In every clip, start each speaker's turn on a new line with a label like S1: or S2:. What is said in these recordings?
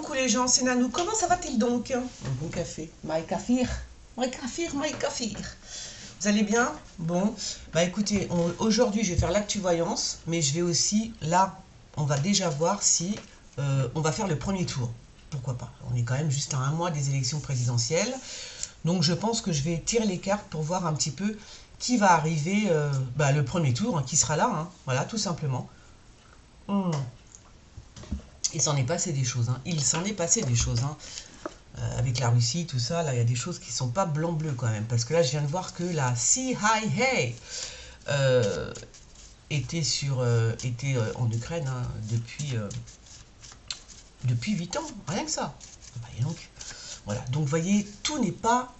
S1: coucou les gens, c'est Nanou. Comment ça va-t-il donc? Un bon café. My kafir. My kafir, my kafir. Vous allez bien? Bon. Bah écoutez, aujourd'hui je vais faire l'actu voyance, mais je vais aussi, là, on va déjà voir si on va faire le premier tour. Pourquoi pas? On est quand même juste à un mois des élections présidentielles. Donc je pense que je vais tirer les cartes pour voir un petit peu qui va arriver le premier tour, hein, qui sera là. Hein. Voilà, tout simplement. Il s'en est passé des choses, hein. Il s'en est passé des choses, hein. Avec la Russie, tout ça, là, il y a des choses qui sont pas blanc-bleu quand même. Parce que là, je viens de voir que la CIA était en Ukraine hein, depuis 8 ans, rien que ça. Bah, et donc, voilà. Donc, vous voyez, tout n'est pas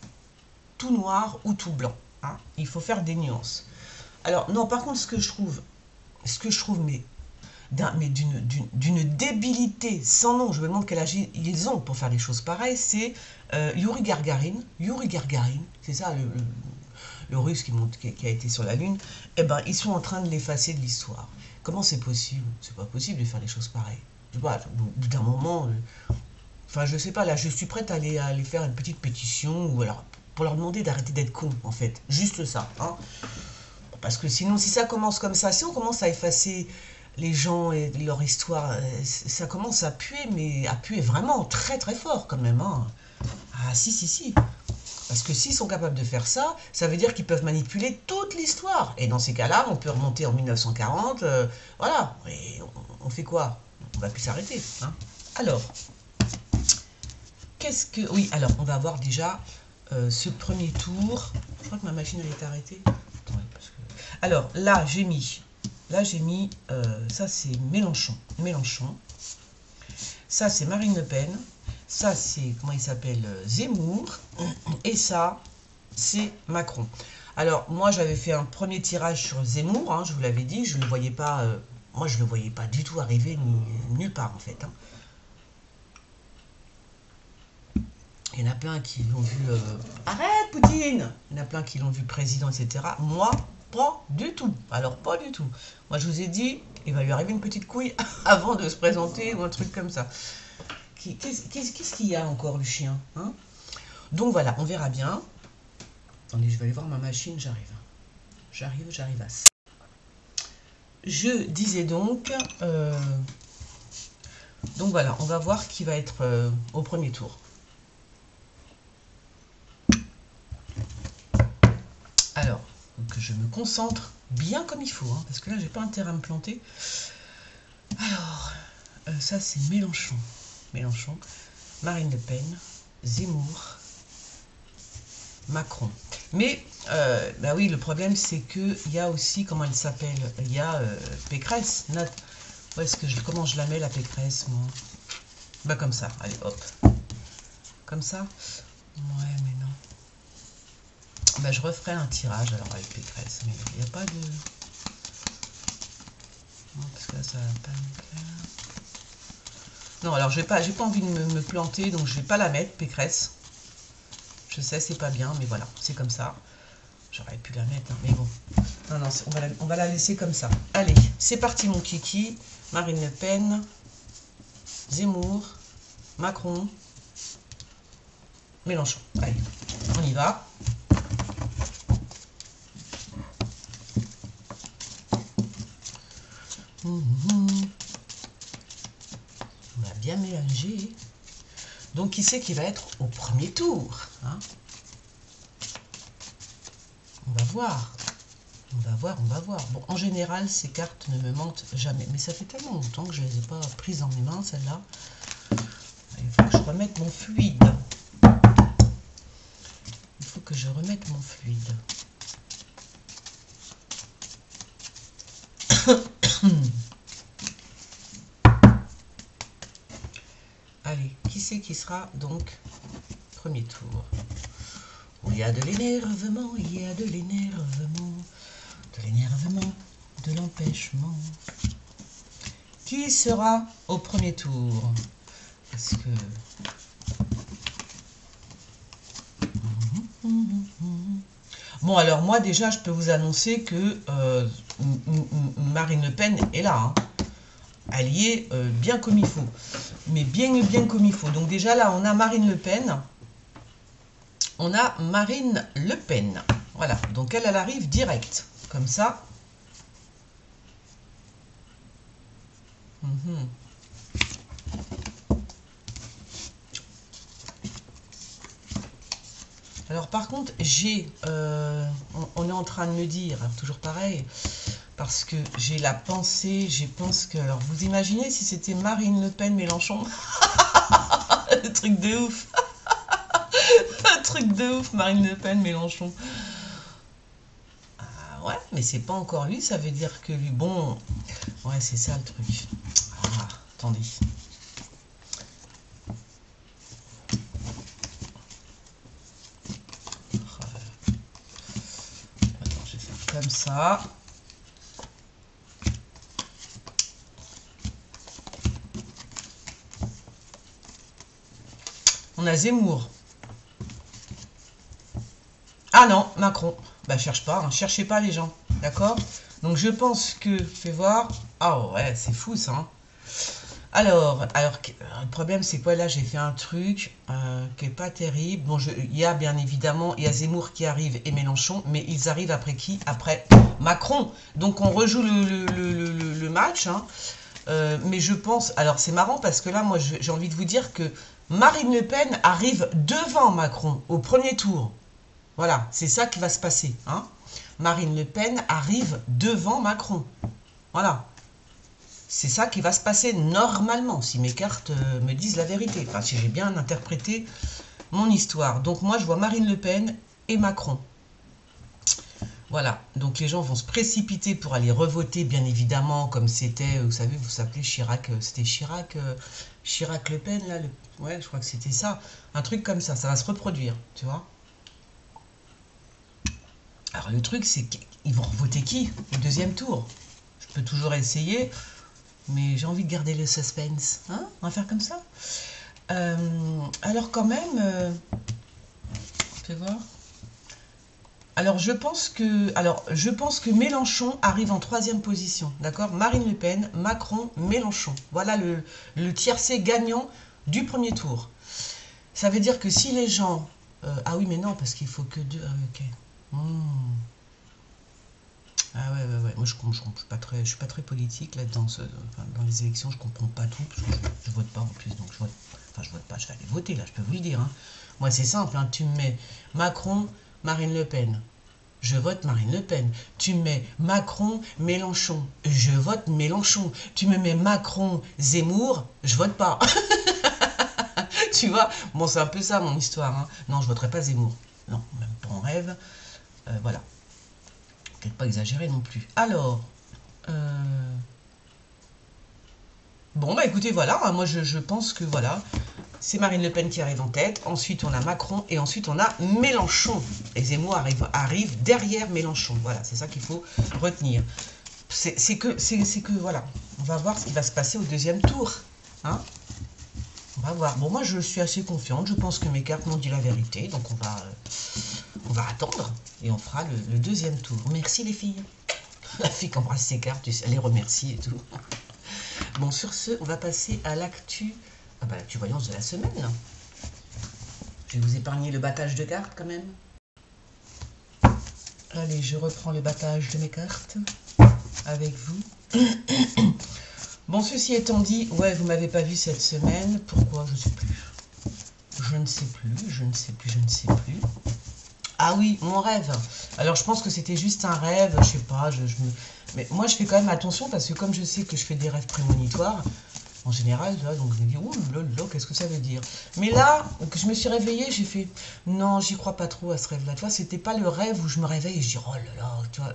S1: tout noir ou tout blanc. Hein. Il faut faire des nuances. Alors, non, par contre, ce que je trouve, mais d'une débilité sans nom, je me demande quel âge ils ont pour faire des choses pareilles, c'est Yuri Gagarin, c'est ça le russe qui a été sur la Lune, eh ben ils sont en train de l'effacer de l'histoire. Comment c'est possible? C'est pas possible de faire des choses pareilles. Je sais pas, au bout d'un moment, enfin je sais pas, là je suis prête à aller faire une petite pétition, ou alors pour leur demander d'arrêter d'être cons en fait, juste ça, hein. Parce que sinon si ça commence comme ça, si on commence à effacer les gens et leur histoire, ça commence à puer, mais à puer vraiment très très fort quand même. Hein. Ah si. Parce que s'ils sont capables de faire ça, ça veut dire qu'ils peuvent manipuler toute l'histoire. Et dans ces cas-là, on peut remonter en 1940, voilà. Et on fait quoi? On va plus s'arrêter. Hein. Alors, oui, alors, on va voir déjà ce premier tour. Je crois que ma machine elle est arrêtée. Attendez, parce que... Alors, là, j'ai mis... ça c'est Mélenchon. Ça c'est Marine Le Pen. Ça c'est, comment il s'appelle, Zemmour. Et ça, c'est Macron. Alors, moi j'avais fait un premier tirage sur Zemmour, hein, je vous l'avais dit, je ne le voyais pas, moi je ne le voyais pas du tout arriver nulle part en fait. Hein. Il y en a plein qui l'ont vu, arrête Poutine! Il y en a plein qui l'ont vu président, etc. Moi, pas du tout. Alors, pas du tout. Moi, je vous ai dit, il va lui arriver une petite couille avant de se présenter ou un truc comme ça. Qu'est-ce qu'il y a encore, le chien hein? Donc, voilà, on verra bien. Attendez, je vais aller voir ma machine, j'arrive. J'arrive à ça. Je disais donc... donc, voilà, on va voir qui va être au premier tour. Alors... que je me concentre bien comme il faut, hein, parce que là, j'ai pas intérêt à me planter. Alors, ça, c'est Mélenchon, Marine Le Pen, Zemmour, Macron. Mais, bah oui, le problème, c'est qu'il y a aussi, comment elle s'appelle? Il y a Pécresse. Où est-ce que comment je la mets, la Pécresse, moi? Bah, comme ça, allez, hop. Comme ça? Ouais, mais non. Bah, je referai un tirage alors avec Pécresse, mais il n'y a pas de... Non, parce que là, ça va pas me plaire. Non, alors j'ai pas envie de me planter, donc je vais pas la mettre, Pécresse. Je sais, c'est pas bien, mais voilà, c'est comme ça. J'aurais pu la mettre, hein, mais bon. Non, on va la laisser comme ça. Allez, c'est parti mon kiki. Marine Le Pen, Zemmour, Macron, Mélenchon. Allez, on y va. On va bien mélanger. Donc, qui c'est qui va être au premier tour hein? On va voir. Bon, en général, ces cartes ne me mentent jamais. Mais ça fait tellement longtemps que je ne les ai pas prises dans mes mains, celles-là. Il faut que je remette mon fluide. Allez, qui c'est qui sera donc premier tour? Il y a de l'énervement, de l'empêchement. Qui sera au premier tour? Parce que... Bon, alors moi déjà, je peux vous annoncer que Marine Le Pen est là. Hein. Elle y est bien comme il faut. Mais bien comme il faut. Donc déjà là, on a Marine Le Pen. On a Marine Le Pen. Voilà. Donc elle arrive direct. Comme ça. Alors par contre, on est en train de me dire, alors toujours pareil, parce que j'ai la pensée, alors vous imaginez si c'était Marine Le Pen Mélenchon? Le truc de ouf. Un truc de ouf, Marine Le Pen Mélenchon. Ah ouais, mais c'est pas encore lui, ça veut dire que lui, bon, ouais, c'est ça le truc. Ah, attendez. Attends, je vais faire comme ça. On a Zemmour. Ah non, Macron. Bah cherche pas, hein. Cherchez pas les gens. D'accord? Donc je pense que, fais voir. Ah ouais, c'est fou ça. Hein. Alors, le problème c'est quoi là? J'ai fait un truc qui est pas terrible. Bon, il y a bien évidemment, il y a Zemmour qui arrive et Mélenchon, mais ils arrivent après qui? Après Macron. Donc on rejoue le match. Hein. Mais je pense, alors c'est marrant parce que là, moi j'ai envie de vous dire que Marine Le Pen arrive devant Macron au premier tour. Voilà, c'est ça qui va se passer. Hein. Marine Le Pen arrive devant Macron. Voilà. C'est ça qui va se passer normalement, si mes cartes me disent la vérité. Enfin, si j'ai bien interprété mon histoire. Donc moi, je vois Marine Le Pen et Macron. Voilà. Donc les gens vont se précipiter pour aller revoter, bien évidemment, comme c'était, vous savez, vous s'appelez Chirac, c'était Chirac, Chirac Le Pen, là. Ouais, je crois que c'était ça. Un truc comme ça va se reproduire, tu vois. Alors le truc, c'est qu'ils vont voter qui au deuxième tour? Je peux toujours essayer, mais j'ai envie de garder le suspense. Hein, on va faire comme ça. Alors quand même, fais voir. Alors je pense que Mélenchon arrive en troisième position, d'accord? Marine Le Pen, Macron, Mélenchon. Voilà le tiercé gagnant du premier tour. Ça veut dire que si les gens... ah oui, mais non, parce qu'il faut que deux... Ah oui, ok. Ah ouais. Moi, je suis pas très politique là dans les élections. Je comprends pas tout. Parce que je vote pas en plus, donc je vote. Enfin, je vote pas. Je vais aller voter là. Je peux vous le dire. Hein. Moi, c'est simple. Hein, tu me mets Macron, Marine Le Pen. Je vote Marine Le Pen. Tu me mets Macron, Mélenchon. Je vote Mélenchon. Tu me mets Macron, Zemmour. Je vote pas. Tu vois. Bon, c'est un peu ça mon histoire. Hein. Non, je voterai pas Zemmour. Non, même pas en rêve. Voilà. Peut-être pas exagéré non plus. Alors, bon, bah écoutez, voilà. Moi, je pense que voilà. C'est Marine Le Pen qui arrive en tête. Ensuite, on a Macron. Et ensuite, on a Mélenchon. Et Zemmour arrive derrière Mélenchon. Voilà, c'est ça qu'il faut retenir. C'est que, voilà. On va voir ce qui va se passer au deuxième tour. Hein? On va voir. Bon, moi, je suis assez confiante. Je pense que mes cartes m'ont dit la vérité. Donc, on va attendre. Et on fera le deuxième tour. Merci, les filles. La fille qui embrasse ses cartes, elle les remercie et tout. Bon, sur ce, on va passer à l'actu... Ah bah, l'actu voyance de la semaine. Je vais vous épargner le battage de cartes, quand même. Allez, je reprends le battage de mes cartes avec vous. Bon, ceci étant dit, ouais, vous m'avez pas vu cette semaine. Pourquoi? Je sais plus. Je ne sais plus. Ah oui, mon rêve. Alors, je pense que c'était juste un rêve, je sais pas. Mais moi, je fais quand même attention parce que comme je sais que je fais des rêves prémonitoires, en général, là, donc je me dis, ouh là là, qu'est-ce que ça veut dire? Mais là, que je me suis réveillée, j'ai fait, non, j'y crois pas trop à ce rêve-là. Tu vois, c'était pas le rêve où je me réveille et je dis, oh là là, tu vois,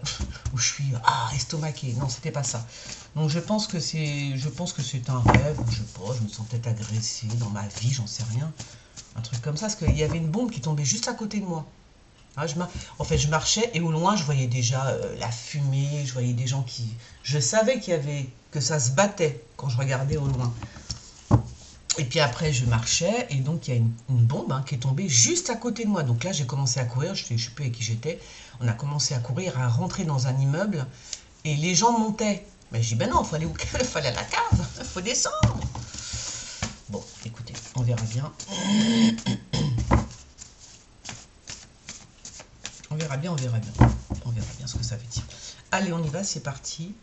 S1: où je suis, estomaquée. Non, c'était pas ça. Donc, je pense que c'est un rêve, je sais pas, je me sens peut-être agressée dans ma vie, j'en sais rien. Un truc comme ça, parce qu'il y avait une bombe qui tombait juste à côté de moi. Ah, en fait, je marchais et au loin, je voyais déjà la fumée, je voyais des gens qui... Je savais que ça se battait quand je regardais au loin. Et puis après, je marchais et donc il y a une bombe qui est tombée juste à côté de moi. Donc là, j'ai commencé à courir, je ne sais plus avec qui j'étais. On a commencé à courir, à rentrer dans un immeuble et les gens montaient. Mais j'ai dit, ben non, il faut aller où? Il faut aller à la cave, il faut descendre. Bon, écoutez, on verra bien. On verra bien, on verra bien. On verra bien ce que ça veut dire. Allez, on y va, c'est parti.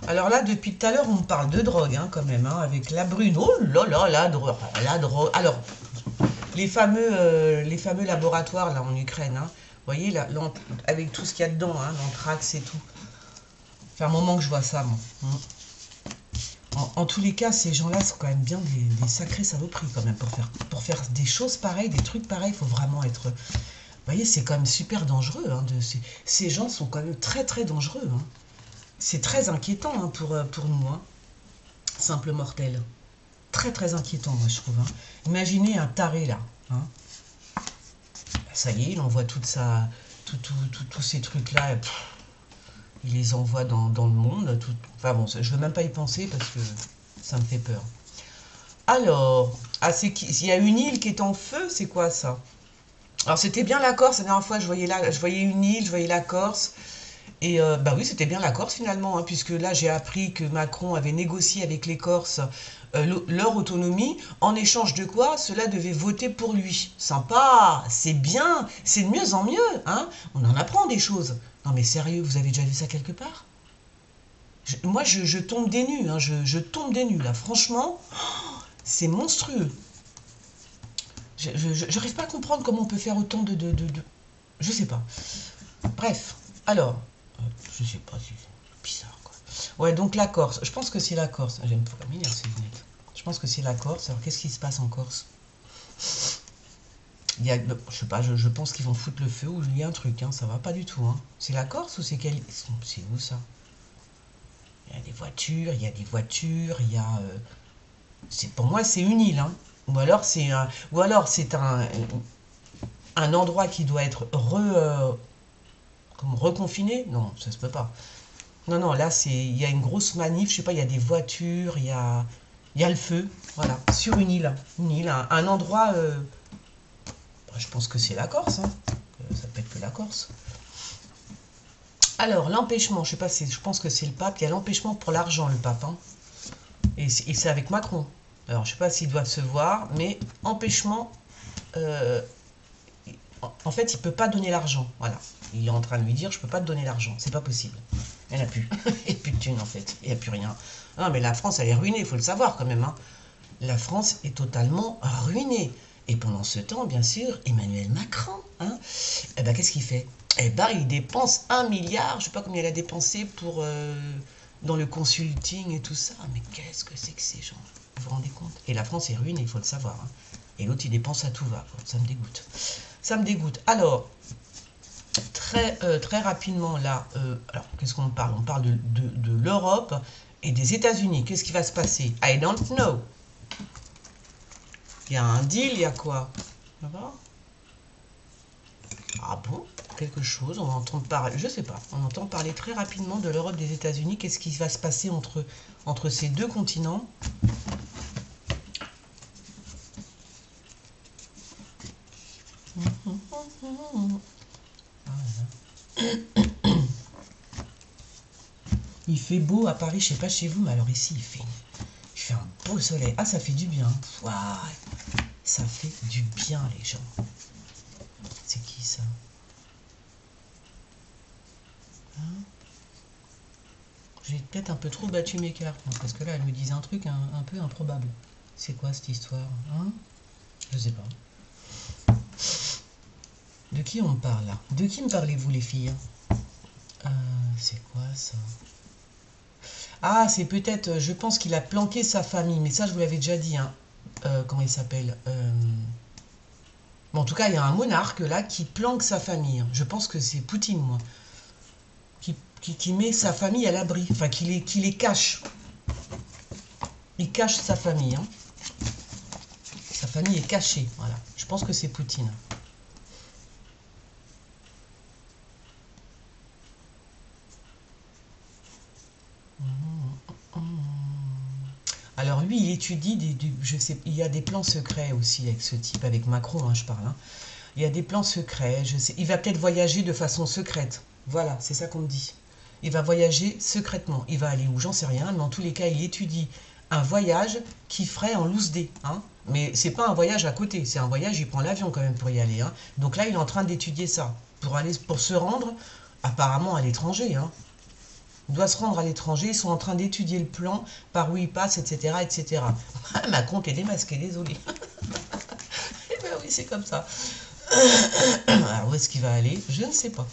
S1: Alors là, depuis tout à l'heure, on me parle de drogue, hein, quand même, hein, avec la brune. Oh là là, la drogue. Alors, les fameux laboratoires, là, en Ukraine, hein, vous voyez, là, avec tout ce qu'il y a dedans, hein, l'anthrax et tout. Ça fait un moment que je vois ça, moi. En tous les cas, ces gens-là sont quand même bien des sacrés saloperies, quand même, pour faire des choses pareilles, des trucs pareils, il faut vraiment être... Vous voyez, c'est quand même super dangereux, hein, ces gens sont quand même très, très dangereux, hein. C'est très inquiétant, hein, pour nous, hein, simples mortels. Très, très inquiétant, moi, je trouve, hein. Imaginez un taré, là, hein. Ça y est, il envoie tous ces trucs-là, il les envoie dans le monde. Enfin bon, je ne veux même pas y penser parce que ça me fait peur. Alors, il y a une île qui est en feu, c'est quoi ça? Alors c'était bien la Corse, la dernière fois je voyais une île, je voyais la Corse. Et bah oui, c'était bien la Corse finalement, hein, puisque là j'ai appris que Macron avait négocié avec les Corses leur autonomie, en échange de quoi cela devait voter pour lui. Sympa, c'est bien, c'est de mieux en mieux, hein. On en apprend des choses. Non mais sérieux, vous avez déjà vu ça quelque part? Moi je tombe des nues, hein, je tombe des nues là, franchement, c'est monstrueux. Je n'arrive pas à comprendre comment on peut faire autant de... Je sais pas. Bref, alors, je sais pas, c'est bizarre quoi. Ouais, donc la Corse, je pense que c'est la Corse. J'aime pas mis ces lunettes. Je pense que c'est la Corse. Alors qu'est-ce qui se passe en Corse? Il y a, je sais pas, je pense qu'ils vont foutre le feu ou il y a un truc, hein, ça va pas du tout. Hein. C'est la Corse ou c'est quel... C'est où ça? Il y a des voitures, il y a des voitures, il y a... pour moi, c'est une île, hein. Ou alors c'est un endroit qui doit être reconfiné. Non, ça se peut pas. Non, non, là, il y a une grosse manif, je sais pas, il y a des voitures, il y a le feu, voilà, sur une île, un endroit, je pense que c'est la Corse, hein. Ça peut être que la Corse. Alors, l'empêchement, je sais pas, je pense que c'est le pape, il y a l'empêchement pour l'argent, le pape, hein. Et c'est avec Macron. Alors, je sais pas s'ils doivent se voir, mais empêchement, en fait, il peut pas donner l'argent, voilà. Il est en train de lui dire, je peux pas te donner l'argent, c'est pas possible. Il n'y en a plus. Il n'y a plus de thunes, en fait. Il n'y a plus rien. Non, mais la France, elle est ruinée, il faut le savoir quand même, hein. La France est totalement ruinée. Et pendant ce temps, bien sûr, Emmanuel Macron, hein, eh ben, qu'est-ce qu'il fait? Eh ben, il dépense 1 milliard, je sais pas combien il a dépensé pour, dans le consulting et tout ça. Mais qu'est-ce que c'est que ces gens? Vous vous rendez compte? Et la France est ruinée, il faut le savoir, hein. Et l'autre, il dépense à tout va. Ça me dégoûte. Ça me dégoûte. Alors, très rapidement, là, alors, qu'est-ce qu'on parle? On parle de l'Europe et des États-Unis. Qu'est-ce qui va se passer? I don't know. Il y a un deal, il y a quoi? Ah bon? Quelque chose, on entend parler, je sais pas, on entend parler très rapidement de l'Europe des États-Unis. Qu'est-ce qui va se passer entre ces deux continents? Il fait beau à Paris, je sais pas chez vous, mais alors ici il fait un beau soleil. Ah, ça fait du bien. Wow. Ça fait du bien, les gens. C'est qui ça? Hein? J'ai peut-être un peu trop battu mes cartes, parce que là, elle me disait un truc un peu improbable. C'est quoi cette histoire, hein? Je sais pas. De qui on me parle là? De qui me parlez-vous, les filles? C'est quoi ça? Ah, c'est peut-être, je pense qu'il a planqué sa famille, mais ça je vous l'avais déjà dit, hein. Comment il s'appelle? Bon, en tout cas, il y a un monarque là qui planque sa famille, hein. Je pense que c'est Poutine, moi. Qui met sa famille à l'abri, enfin qui les cache. Il cache sa famille, hein. Sa famille est cachée, voilà. Je pense que c'est Poutine. Alors lui, il étudie je sais, il y a des plans secrets aussi avec ce type, avec Macron, hein, je parle. Hein. Il y a des plans secrets, je sais, il va peut-être voyager de façon secrète. Voilà, c'est ça qu'on me dit. Il va voyager secrètement. Il va aller où, j'en sais rien, mais en tous les cas, il étudie un voyage qu'il ferait en loose day. Hein. Mais c'est pas un voyage à côté, c'est un voyage, il prend l'avion quand même pour y aller. Hein. Donc là, il est en train d'étudier ça, pour se rendre apparemment à l'étranger. Hein. Il doit se rendre à l'étranger, ils sont en train d'étudier le plan, par où il passe, etc. etc. Macron est démasqué, désolé. Eh ben oui, c'est comme ça. Alors où est-ce qu'il va aller? Je ne sais pas.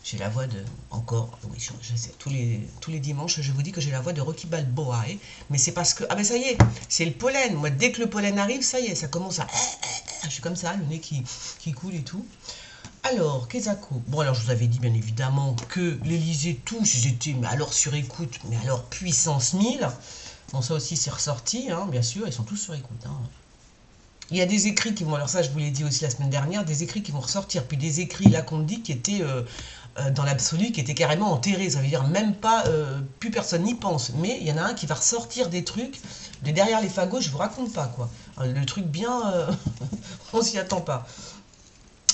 S1: J'ai la voix de... Encore, oui, je sais, tous les dimanches, je vous dis que j'ai la voix de Rocky Balboa. Mais c'est parce que... Ah ben ça y est, c'est le pollen. Moi, dès que le pollen arrive, ça y est, ça commence à... Je suis comme ça, le nez qui coule et tout. Alors, Kezako. Bon, alors, je vous avais dit, bien évidemment, que l'Elysée, tous, ils étaient, mais alors sur écoute, mais alors puissance 1000. Bon, ça aussi, c'est ressorti, hein, bien sûr, ils sont tous sur écoute. Hein. Il y a des écrits qui vont, alors ça, je vous l'ai dit aussi la semaine dernière, des écrits qui vont ressortir, puis des écrits, là, qu'on dit, qui étaient... dans l'absolu, qui était carrément enterré. Ça veut dire même pas, plus personne n'y pense. Mais il y en a un qui va ressortir des trucs de derrière les fagots, je vous raconte pas quoi. Le truc bien, on s'y attend pas.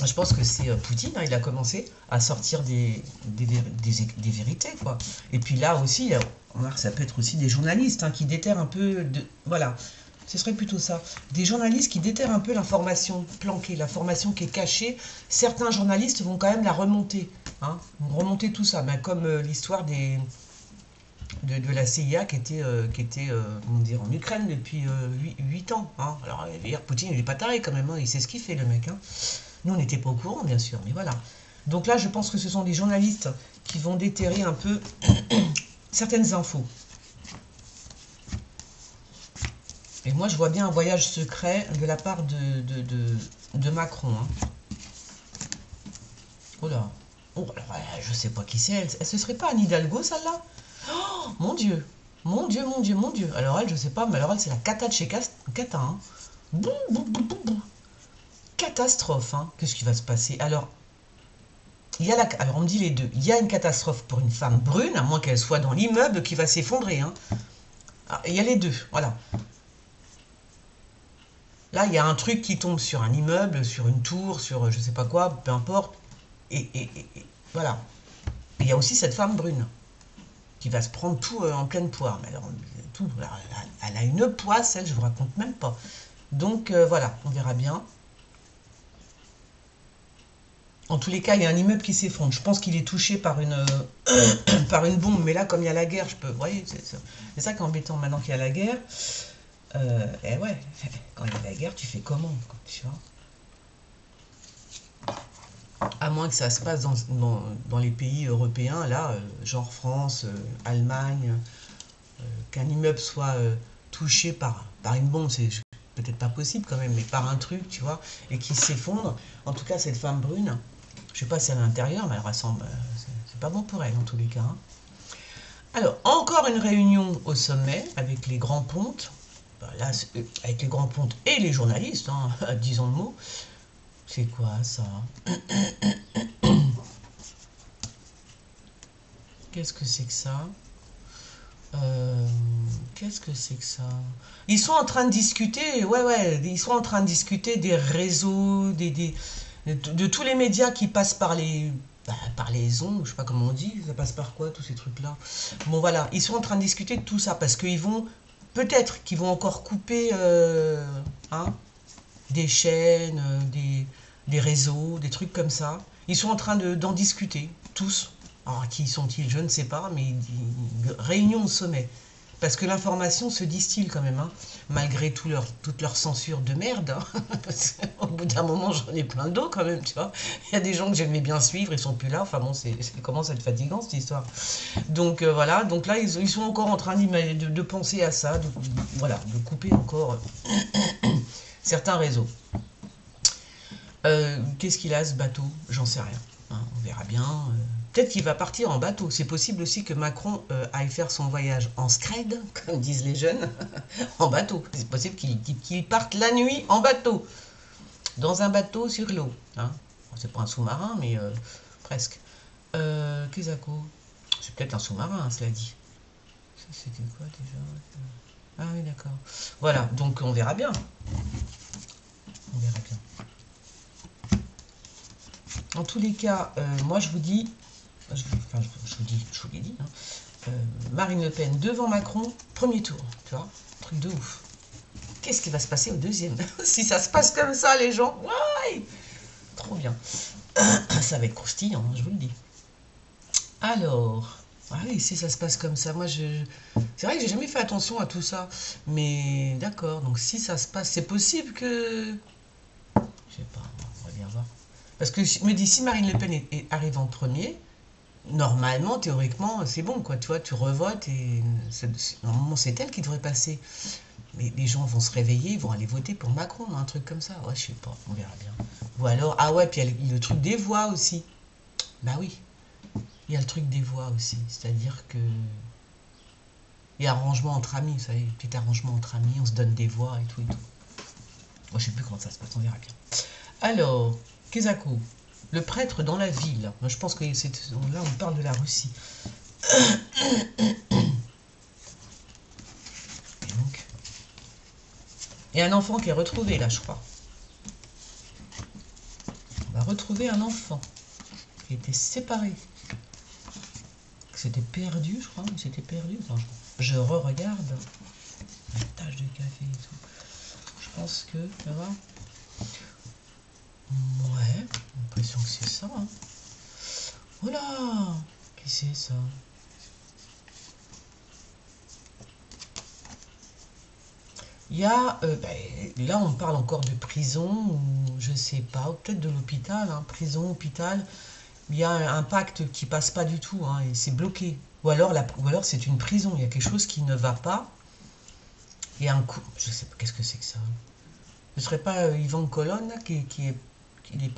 S1: Je pense que c'est Poutine, hein, il a commencé à sortir des vérités, quoi. Et puis là aussi, ça peut être aussi des journalistes hein, qui déterrent un peu de... Voilà, ce serait plutôt ça. Des journalistes qui déterrent un peu l'information planquée, l'information qui est cachée. Certains journalistes vont quand même la remonter. Hein, vont remonter tout ça. Ben, comme l'histoire de la CIA qui était comment dire, en Ukraine depuis 8 ans. Hein. Alors, Poutine, il n'est pas taré quand même. Hein, il sait ce qu'il fait, le mec. Hein. Nous, on n'était pas au courant, bien sûr. Mais voilà. Donc là, je pense que ce sont des journalistes qui vont déterrer un peu certaines infos. Et moi, je vois bien un voyage secret de la part de Macron. Hein. Oh là. Oh, alors, je sais pas qui c'est. Elle se serait pas Anne Hidalgo, celle-là? Oh, mon Dieu. Mon Dieu, mon Dieu, mon Dieu. Alors elle, je sais pas, mais alors elle, c'est la cata de chez Cata. Hein. Boum, boum, boum, boum, boum. Catastrophe. Hein. Qu'est-ce qui va se passer? Alors, alors, on me dit les deux. Il y a une catastrophe pour une femme brune, à moins qu'elle soit dans l'immeuble qui va s'effondrer. Hein. Ah, il y a les deux. Voilà. Là, il y a un truc qui tombe sur un immeuble, sur une tour, sur je sais pas quoi, peu importe. Et voilà. Il y a aussi cette femme brune qui va se prendre tout en pleine poire. Mais alors, tout, elle a une poisse, elle, je vous raconte même pas. Donc voilà, on verra bien. En tous les cas, il y a un immeuble qui s'effondre. Je pense qu'il est touché par par une bombe. Mais là, comme il y a la guerre, je peux... Vous voyez, c'est ça qui est embêtant maintenant qu'il y a la guerre. Et ouais, quand il y a la guerre, tu fais comment, tu vois? À moins que ça se passe dans les pays européens, là, genre France, Allemagne, qu'un immeuble soit touché par une bombe, c'est peut-être pas possible quand même, mais par un truc, tu vois, et qui s'effondre. En tout cas, cette femme brune, je sais pas si elle est à l'intérieur, mais elle ressemble, c'est pas bon pour elle en tous les cas. Hein. Alors, encore une réunion au sommet avec les grands pontes. Là, avec les grands pontes et les journalistes, hein, disons le mot. C'est quoi ça? Qu'est-ce que c'est que ça? Qu'est-ce que c'est que ça? Ils sont en train de discuter, ouais, ils sont en train de discuter des réseaux, de tous les médias qui passent par par les ondes, je sais pas comment on dit, ça passe par quoi tous ces trucs-là? Bon voilà, ils sont en train de discuter de tout ça parce qu'ils vont, peut-être qu'ils vont encore couper hein, des chaînes, des réseaux, des trucs comme ça. Ils sont en train d'en discuter, tous. Alors, qui sont-ils? Je ne sais pas, mais réunion au sommet. Parce que l'information se distille quand même, hein, malgré toute leur censure de merde. Hein, parce qu'au bout d'un moment, j'en ai plein d'eau quand même, tu vois. Il y a des gens que j'aimais bien suivre, ils sont plus là. Enfin bon, ça commence à être fatigant cette histoire. Donc voilà, donc là, ils sont encore en train de penser à ça, voilà, de couper encore certains réseaux. Qu'est-ce qu'il a ce bateau? J'en sais rien. Hein, on verra bien. Peut-être qu'il va partir en bateau. C'est possible aussi que Macron aille faire son voyage en scred, comme disent les jeunes, en bateau. C'est possible qu'il parte la nuit en bateau. Dans un bateau sur l'eau. Hein. C'est pas un sous-marin, mais presque. Kezako. C'est peut-être un sous-marin, hein, cela dit. C'était quoi déjà? Ah oui, d'accord. Voilà, donc on verra bien. On verra bien. En tous les cas, moi je vous dis, enfin je vous dis, je vous l'ai dit, hein, Marine Le Pen devant Macron, premier tour, tu vois, truc de ouf. Qu'est-ce qui va se passer au deuxième? Si ça se passe comme ça, les gens, ouais, trop bien. Ça va être croustillant, hein, je vous le dis. Alors, ah oui, si ça se passe comme ça, moi c'est vrai que j'ai jamais fait attention à tout ça, mais d'accord, donc si ça se passe, c'est possible que, je sais pas, on va bien voir. Parce que je me dis, si Marine Le Pen arrive en premier, normalement, théoriquement, c'est bon, quoi, tu vois, tu revotes et normalement c'est elle qui devrait passer. Mais les gens vont se réveiller, ils vont aller voter pour Macron, un truc comme ça. Ouais, je sais pas, on verra bien. Ou alors, ah ouais, puis il y a le truc des voix aussi. Bah oui, il y a le truc des voix aussi. C'est-à-dire que. Il y a arrangement entre amis, vous savez, petit arrangement entre amis, on se donne des voix et tout et tout. Moi, je sais plus comment ça se passe, on verra bien. Alors, Kezako, le prêtre dans la ville. Moi, je pense que là, on parle de la Russie. Et donc, il y a un enfant qui est retrouvé là, je crois. On va retrouver un enfant qui était séparé. C'était perdu, je crois, ou c'était perdu. Enfin, je re-regarde. La tache de café et tout. Je pense que, tu vas voir. Ouais, j'ai l'impression que c'est ça. Hein. Oh là, qu'est-ce que c'est ça? Il y a, là on parle encore de prison, ou je sais pas, ou peut-être de l'hôpital, hein, prison, hôpital. Il y a un pacte qui passe pas du tout, hein, et c'est bloqué. Ou alors c'est une prison, il y a quelque chose qui ne va pas. Il y a un coup, je sais pas, qu'est-ce que c'est que ça? Ce serait pas Yvan Colonne là, il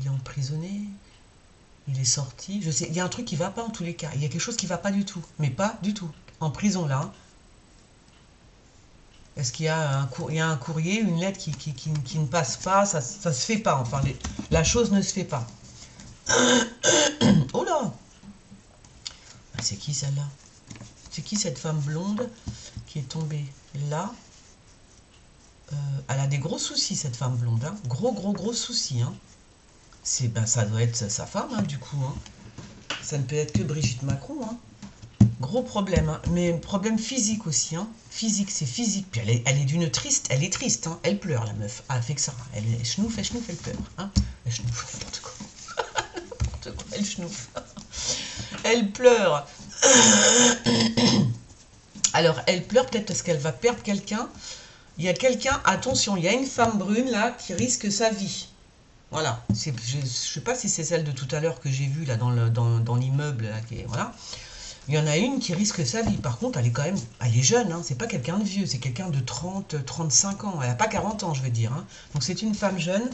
S1: est emprisonné, il est sorti, je sais, il y a un truc qui va pas en tous les cas, il y a quelque chose qui va pas du tout, mais pas du tout, en prison là. Hein. Est-ce qu'il y a un courrier, une lettre qui ne passe pas, ça se fait pas, enfin, la chose ne se fait pas. Oh là! C'est qui celle-là? C'est qui cette femme blonde qui est tombée là? Elle a des gros soucis, cette femme blonde. Hein. Gros soucis. Hein. Ça doit être sa femme, hein, du coup. Hein. Ça ne peut être que Brigitte Macron. Hein. Gros problème. Hein. Mais problème physique aussi. Hein. Physique, c'est physique. Puis elle est d'une triste. Elle est triste. Hein. Elle pleure, la meuf. Ah, elle fait que ça. Elle schnouffe, elle pleure. Hein. Elle schnouffe, n'importe quoi. N'importe quoi, elle schnouffe. Elle pleure. Alors, elle pleure peut-être parce qu'elle va perdre quelqu'un. Il y a quelqu'un, attention, il y a une femme brune là qui risque sa vie. Voilà, je ne sais pas si c'est celle de tout à l'heure que j'ai vue là dans l'immeuble. Là, voilà. Il y en a une qui risque sa vie. Par contre, elle est jeune, hein, c'est pas quelqu'un de vieux, c'est quelqu'un de 30, 35 ans. Elle n'a pas 40 ans, je veux dire. Hein. Donc c'est une femme jeune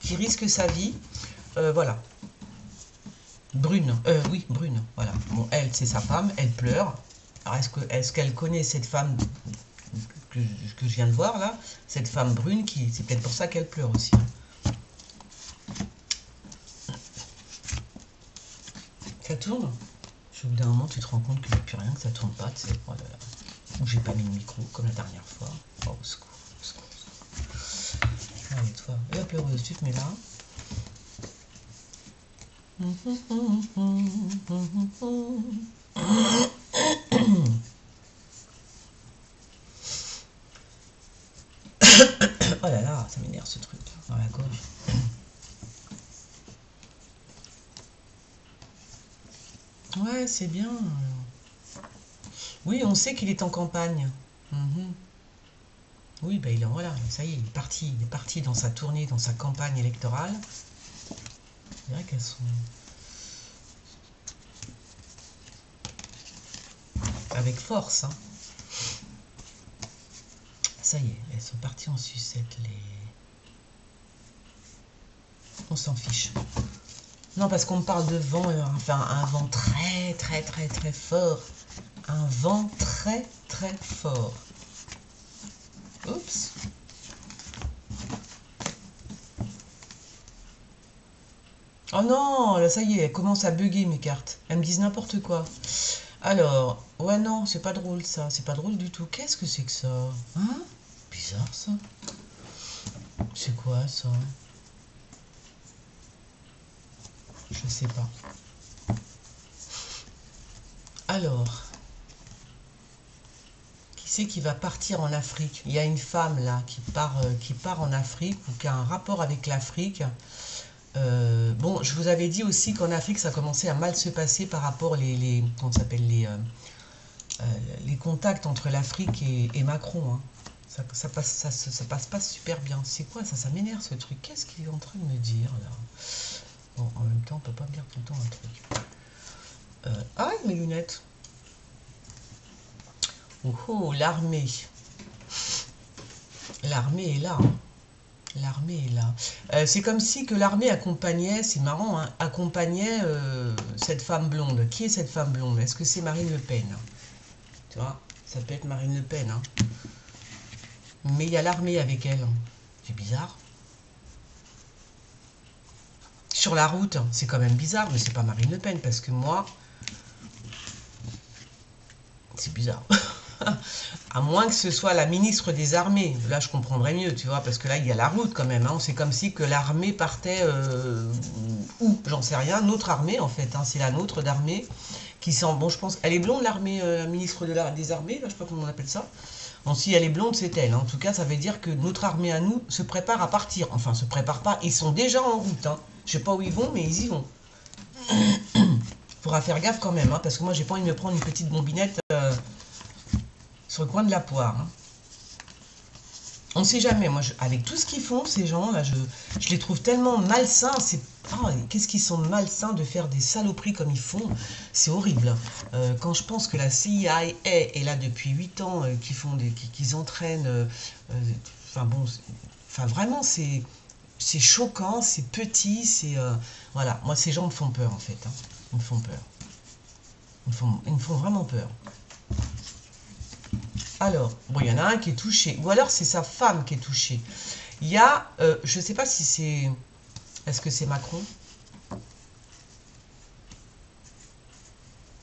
S1: qui risque sa vie. Voilà. Brune, oui, brune, voilà. Bon, elle, c'est sa femme, elle pleure. Alors est-ce qu'elle connaît cette femme que je viens de voir là, cette femme brune c'est peut-être pour ça qu'elle pleure aussi. Ça tourne. Au bout d'un moment, tu te rends compte qu'il n'y a plus rien, que ça tourne pas. Tu sais, oh là là. Ou j'ai pas mis le micro comme la dernière fois. Oh, au secours, au secours, au secours. Allez, toi, et la pleureuse, tu te mets là. Oh là là, ça m'énerve ce truc dans la gorge. Ouais, c'est bien. Oui, on sait qu'il est en campagne. Oui, ben voilà, ça y est, il est parti dans sa tournée, dans sa campagne électorale. C'est vrai qu'elles sont avec force. Hein. Ça y est, elles sont parties en sucette, on s'en fiche. Non, parce qu'on me parle de vent, enfin un vent très fort. Un vent très fort. Oups. Oh non, là ça y est, elles commencent à bugger mes cartes. Elles me disent n'importe quoi. Alors, ouais non, c'est pas drôle ça, c'est pas drôle du tout. Qu'est-ce que c'est que ça? Hein? Bizarre ça. C'est quoi ça? Je sais pas. Alors, qui c'est qui va partir en Afrique? Il y a une femme là qui part en Afrique ou qui a un rapport avec l'Afrique. Bon, je vous avais dit aussi qu'en Afrique, ça commençait à mal se passer par rapport comment ça s'appelle, les contacts entre l'Afrique et Macron. Hein. Ça passe pas super bien. C'est quoi ça? Ça m'énerve ce truc. Qu'est-ce qu'il est en train de me dire là? Bon, en même temps, on peut pas me dire tout le temps un truc. Ah, mes lunettes. Oh, oh, l'armée. L'armée est là. Hein. L'armée est là. C'est comme si que l'armée accompagnait, c'est marrant, hein, accompagnait cette femme blonde. Qui est cette femme blonde? Est-ce que c'est Marine Le Pen? Tu vois, ça peut être Marine Le Pen. Hein. Mais il y a l'armée avec elle. C'est bizarre. Sur la route, c'est quand même bizarre, mais c'est pas Marine Le Pen, parce que moi, c'est bizarre. À moins que ce soit la ministre des Armées. Là, je comprendrais mieux, tu vois, parce que là, il y a la route quand même. Hein. C'est comme si que l'armée partait où? J'en sais rien. Notre armée, en fait. Hein. C'est la nôtre d'armée qui sent... Bon, je pense... Elle est blonde, l'armée, la ministre des Armées, là, je sais pas comment on appelle ça. Bon, si elle est blonde, c'est elle. Hein. En tout cas, ça veut dire que notre armée à nous se prépare à partir. Enfin, se prépare pas. Ils sont déjà en route. Hein. Je sais pas où ils vont, mais ils y vont. Faudra faire gaffe quand même, hein, parce que moi, j'ai pas envie de me prendre une petite bombinette... sur le coin de la poire. Hein. On ne sait jamais. Moi, avec tout ce qu'ils font, ces gens-là, je les trouve tellement malsains. Qu'est-ce qu'ils sont malsains de faire des saloperies comme ils font. C'est horrible. Quand je pense que la CIA est là depuis 8 ans, qu'ils entraînent... Enfin bon, vraiment, c'est choquant, c'est petit, voilà, moi, ces gens me font peur, en fait. Hein. Ils me font peur. Ils me font vraiment peur. Alors, bon, il y en a un qui est touché. Ou alors, c'est sa femme qui est touchée. Il y a, je ne sais pas si c'est... Est-ce que c'est Macron?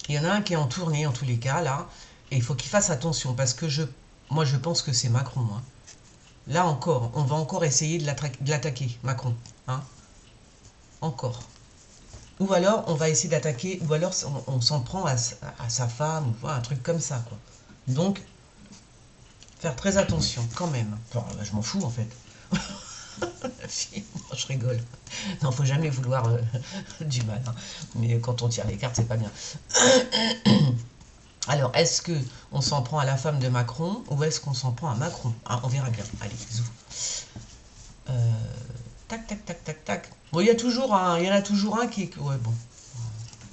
S1: Il y en a un qui est en tournée, en tous les cas, là. Et il faut qu'il fasse attention, parce que moi, je pense que c'est Macron. Hein. Là encore, on va encore essayer de l'attaquer, Macron. Hein. Encore. Ou alors, on va essayer d'attaquer, ou alors, on s'en prend à sa femme, ou un truc comme ça, quoi. Donc, faire très attention, quand même. Enfin, je m'en fous, en fait. Je rigole. Non, faut jamais vouloir du mal. Hein. Mais quand on tire les cartes, c'est pas bien. Alors, est-ce que on s'en prend à la femme de Macron ou est-ce qu'on s'en prend à Macron? Hein, on verra bien. Allez, bisous. Tac, tac, tac, tac, tac. Bon, il y en a toujours un qui est... Ouais, bon.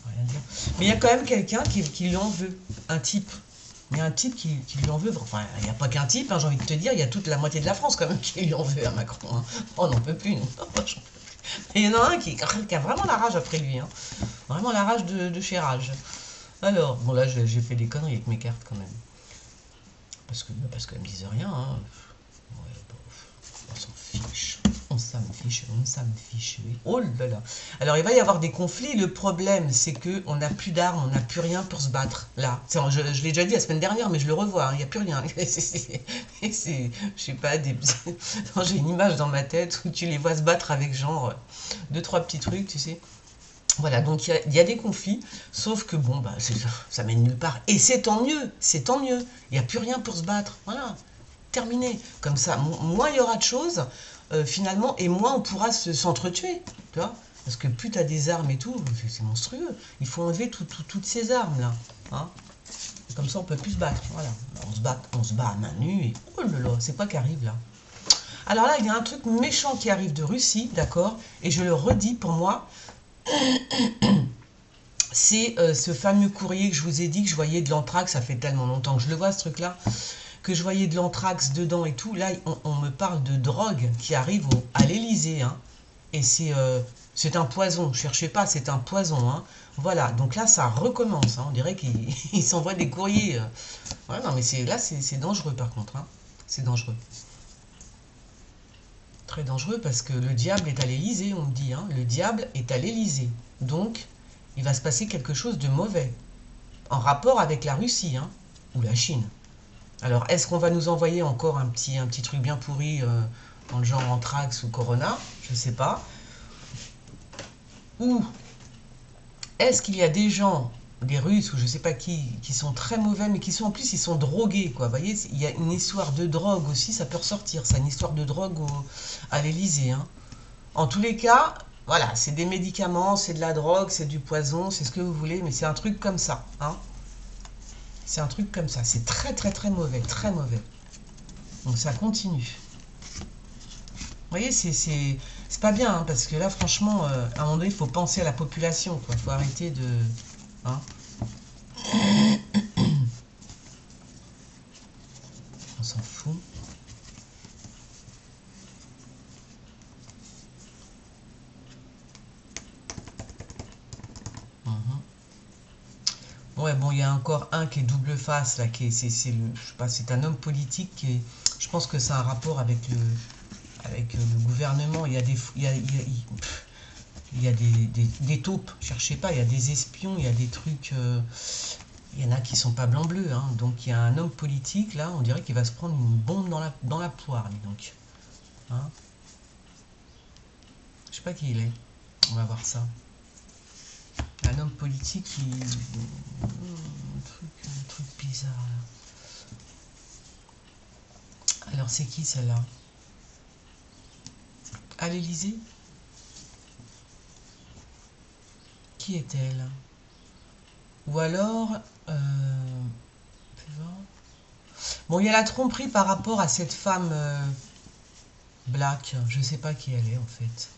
S1: Rien dire. Mais il y a quand même quelqu'un qui lui en veut. Un type. Il y a un type qui lui en veut. Enfin, il n'y a pas qu'un type, hein, j'ai envie de te dire. Il y a toute la moitié de la France quand même qui lui en veut à Macron. Hein. Oh, on n'en peut plus, nous. Et il y en a un qui a vraiment la rage après lui. Hein. Vraiment la rage de chez Rage. Alors, bon là, j'ai fait des conneries avec mes cartes quand même. Parce qu'elles me disent rien. Hein. Ouais, bon, on s'en fiche. On s'en fiche. Oh là là. Alors, il va y avoir des conflits. Le problème, c'est qu'on n'a plus d'armes, on n'a plus rien pour se battre. Là, je l'ai déjà dit la semaine dernière, mais je le revois. Il n'y a plus rien. Je sais pas, j'ai une image dans ma tête où tu les vois se battre avec genre 2-3 petits trucs, tu sais. Voilà, donc il y a des conflits, sauf que bon, bah, ça mène nulle part. Et c'est tant mieux, c'est tant mieux. Il n'y a plus rien pour se battre. Voilà, terminé. Comme ça, moins il y aura de choses, finalement, et moins on pourra s'entretuer. Tu vois? Parce que plus tu as des armes et tout, c'est monstrueux. Il faut enlever toutes ces armes-là. Hein? Comme ça, on peut plus se battre. Voilà, on se bat à main nue. Et oh là là, c'est quoi qui arrive là? Alors là, il y a un truc méchant qui arrive de Russie, d'accord? Et je le redis, pour moi... C'est ce fameux courrier que je vous ai dit que je voyais de l'anthrax, ça fait tellement longtemps que je le vois ce truc-là, que je voyais de l'anthrax dedans et tout. Là, on me parle de drogue qui arrive à l'Elysée, hein, et c'est un poison, cherchez pas, c'est un poison. Hein. Voilà, donc là, ça recommence, hein, on dirait qu'ils s'envoient des courriers. Ouais, non, mais là, c'est dangereux par contre, hein, c'est dangereux. Très dangereux parce que le diable est à l'Elysée, on me dit, hein, le diable est à l'Elysée. Donc, il va se passer quelque chose de mauvais, en rapport avec la Russie, hein, ou la Chine. Alors, est-ce qu'on va nous envoyer encore un petit truc bien pourri dans le genre anthrax ou corona? Je ne sais pas. Ou est-ce qu'il y a des gens, des Russes ou je sais pas qui sont très mauvais, mais qui sont en plus, ils sont drogués, quoi. Vous voyez, il y a une histoire de drogue aussi, ça peut ressortir, ça, une histoire de drogue à l'Élysée, hein. En tous les cas, voilà, c'est des médicaments, c'est de la drogue, c'est du poison, c'est ce que vous voulez, mais c'est un truc comme ça, hein. C'est un truc comme ça, c'est très très très mauvais, très mauvais. Donc ça continue. Vous voyez, c'est pas bien, hein, parce que là, franchement, à un moment donné, il faut penser à la population, quoi. Il faut arrêter de... Hein. On s'en fout. Ouais, bon, il y a encore un qui est double face, là, qui est, je sais pas, c'est un homme politique qui est, je pense que c'est un rapport avec le gouvernement. Il y a des taupes, cherchez pas, il y a des espions, il y a des trucs, il y en a qui sont pas blanc-bleu, hein. Donc il y a un homme politique, là, on dirait qu'il va se prendre une bombe dans la poire, dis donc. Hein, je sais pas qui il est, on va voir ça. Un homme politique qui... un truc bizarre, là. Alors, c'est qui, celle-là? À l'Élysée? Qui est-elle? Ou alors... bon, il y a la tromperie par rapport à cette femme black. Je sais pas qui elle est, en fait.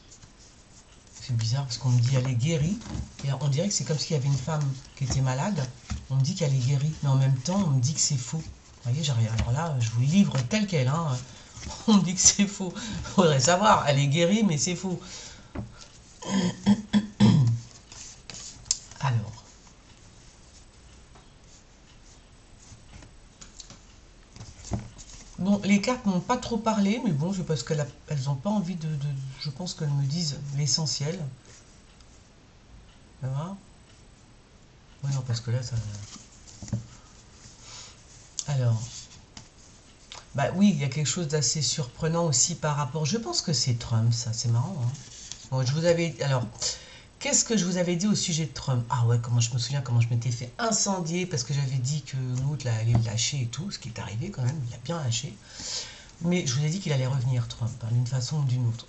S1: C'est bizarre parce qu'on me dit elle est guérie. Et on dirait que c'est comme s'il y avait une femme qui était malade. On me dit qu'elle est guérie. Mais en même temps, on me dit que c'est faux. Vous voyez, alors là, je vous livre tel quel. Hein. On me dit que c'est faux. Faudrait savoir. Elle est guérie, mais c'est faux. Alors. Bon, les cartes n'ont pas trop parlé, mais bon, parce qu'elles n'ont pas envie de... Je pense qu'elles me disent l'essentiel. Ça va? Oui, non, parce que là, ça... Alors... Bah oui, il y a quelque chose d'assez surprenant aussi par rapport... Je pense que c'est Trump, ça, c'est marrant. Hein. Bon, je vous avais... Alors, qu'est-ce que je vous avais dit au sujet de Trump? Ah ouais, comment je me souviens comment je m'étais fait incendier parce que j'avais dit que l'autre allait le lâcher et tout, ce qui est arrivé quand même, il a bien lâché. Mais je vous ai dit qu'il allait revenir, Trump, hein, d'une façon ou d'une autre.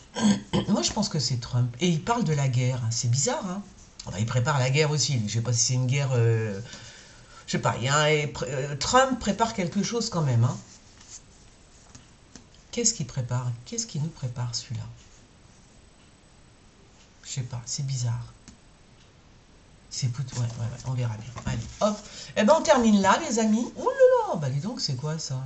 S1: Moi, je pense que c'est Trump. Et il parle de la guerre. C'est bizarre, hein. Enfin, il prépare la guerre aussi. Je ne sais pas si c'est une guerre... je sais pas, Trump prépare quelque chose quand même, hein. Qu'est-ce qu'il prépare? Qu'est-ce qu'il nous prépare, celui-là? Je sais pas, c'est bizarre. C'est ouais, on verra bien. Allez, hop. Eh ben, on termine là, les amis. Ouh là là, bah dis donc, c'est quoi ça?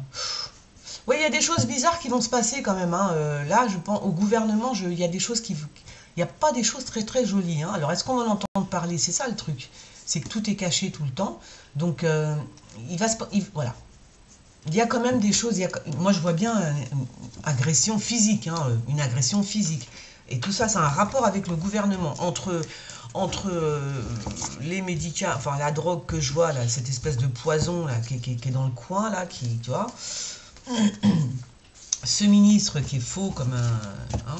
S1: Oui, il y a des choses bizarres qui vont se passer quand même. Hein. Là, je pense, au gouvernement, il y a des choses qui... Il n'y a pas des choses très très jolies. Hein. Alors, est-ce qu'on va en entendre parler? C'est ça le truc. C'est que tout est caché tout le temps. Donc, voilà. Il y a quand même des choses... moi, je vois bien une agression physique. Hein, une agression physique. Et tout ça, c'est un rapport avec le gouvernement. Entre les médicaments, enfin la drogue que je vois, là, cette espèce de poison là, qui est dans le coin, là, tu vois... Ce ministre qui est faux comme un... Hein.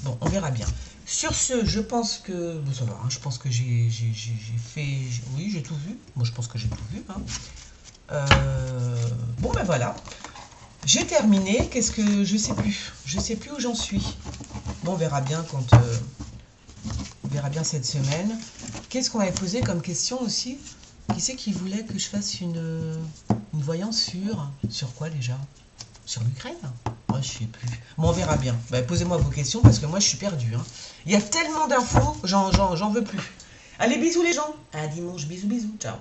S1: Bon, on verra bien. Sur ce, je pense que... Bon, ça va, hein, je pense que j'ai fait... Oui, j'ai tout vu. Moi, je pense que j'ai tout vu. Hein. Bon, ben voilà. J'ai terminé. Qu'est-ce que... Je sais plus. Je sais plus où j'en suis. Bon, on verra bien quand... on verra bien cette semaine. Qu'est-ce qu'on avait posé comme question aussi? Qui c'est qui voulait que je fasse une voyance sur quoi déjà? Sur l'Ukraine? Oh, je sais plus. Bon, on verra bien. Bah, posez-moi vos questions parce que moi je suis perdu. Hein. Il y a tellement d'infos, j'en veux plus. Allez, bisous les gens. À dimanche, bisous, bisous. Ciao.